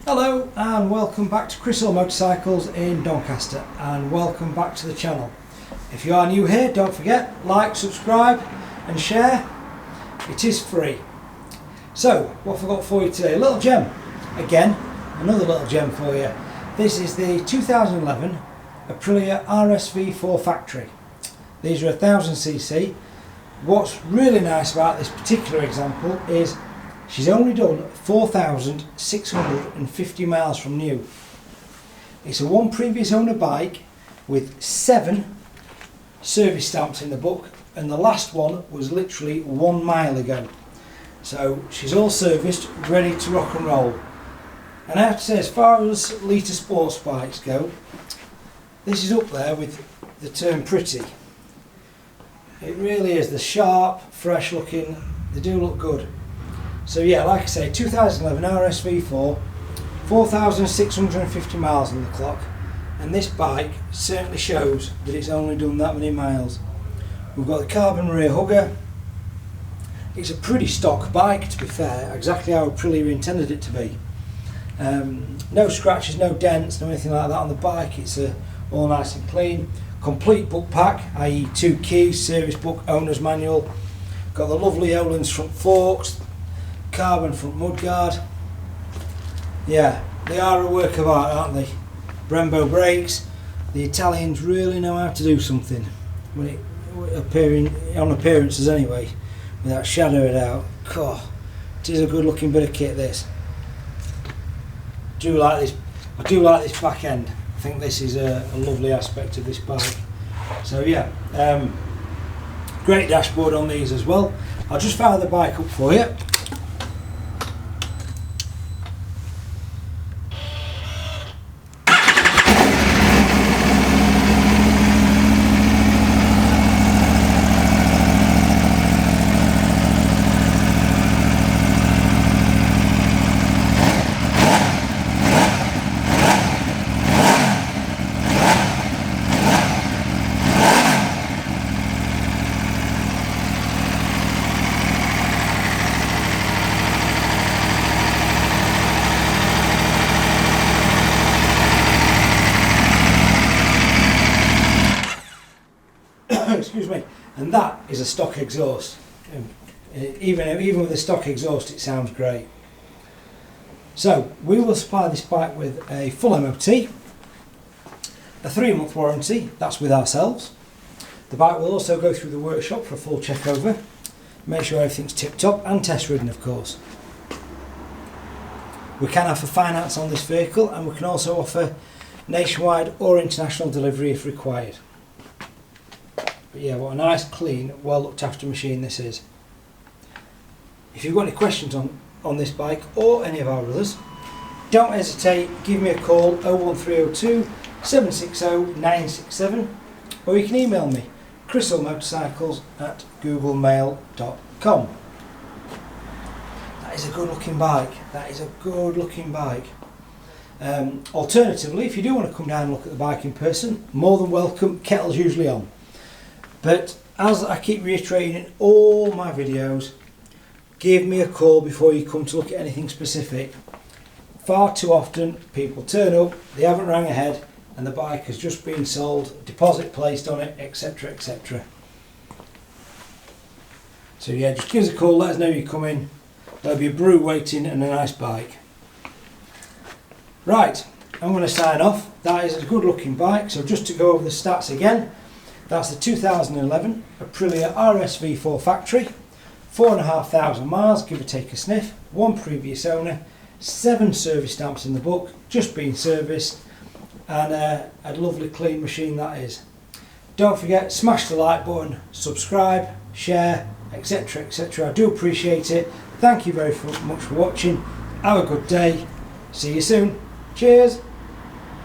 Hello and welcome back to Chris Hill Motorcycles in Doncaster, and welcome back to the channel. If you are new here, don't forget, like, subscribe and share. It is free. So what have I got for you today? A little gem. Again, another little gem for you. This is the 2011 Aprilia RSV4 Factory. These are 1000cc. What's really nice about this particular example is she's only done 4,650 miles from new. It's a one previous owner bike with 7 service stamps in the book, and the last one was literally 1 mile ago. So she's all serviced, ready to rock and roll. And I have to say, as far as litre sports bikes go, this is up there with the term pretty. It really is. The sharp, fresh looking, they do look good. So yeah, like I say, 2011 RSV4, 4,650 miles on the clock, and this bike certainly shows that it's only done that many miles. We've got the carbon rear hugger. It's a pretty stock bike, to be fair, exactly how Aprilia intended it to be. No scratches, no dents, no anything like that on the bike. It's all nice and clean. Complete book pack, i.e. 2 keys, service book, owner's manual. Got the lovely Öhlins front forks, carbon front mudguard. Yeah, they are a work of art, aren't they? Brembo brakes. The Italians really know how to do something when it on appearances anyway, without shadow it out. God, it is a good looking bit of kit, this. I do like this back end. I think this is a lovely aspect of this bike. So yeah, great dashboard on these as well. I'll just fire the bike up for you. Excuse me, and that is a stock exhaust. Even with a stock exhaust, it sounds great. So we will supply this bike with a full MOT, a 3-month warranty, that's with ourselves. The bike will also go through the workshop for a full check over, make sure everything's tip top and test ridden, of course. We can offer finance on this vehicle, and we can also offer nationwide or international delivery if required. But yeah, what a nice, clean, well looked after machine this is. If you've got any questions on this bike or any of our others, don't hesitate, give me a call 01302 760 967, or you can email me chrishillmotorcycles@googlemail.com. That is a good looking bike. That is a good looking bike. Alternatively, if you do want to come down and look at the bike in person, more than welcome. Kettle's usually on. But as I keep reiterating in all my videos, give me a call before you come to look at anything specific. Far too often people turn up, they haven't rang ahead, and the bike has just been sold, deposit placed on it, etc, etc. So yeah, just give us a call, let us know you're coming. There'll be a brew waiting and a nice bike. Right, I'm going to sign off. That is a good looking bike. So just to go over the stats again, that's the 2011 Aprilia RSV4 Factory, 4,500 miles, give or take a sniff, 1 previous owner, 7 service stamps in the book, just been serviced, and a lovely clean machine that is. Don't forget, smash the like button, subscribe, share, etc, etc. I do appreciate it. Thank you very much for watching. Have a good day. See you soon. Cheers.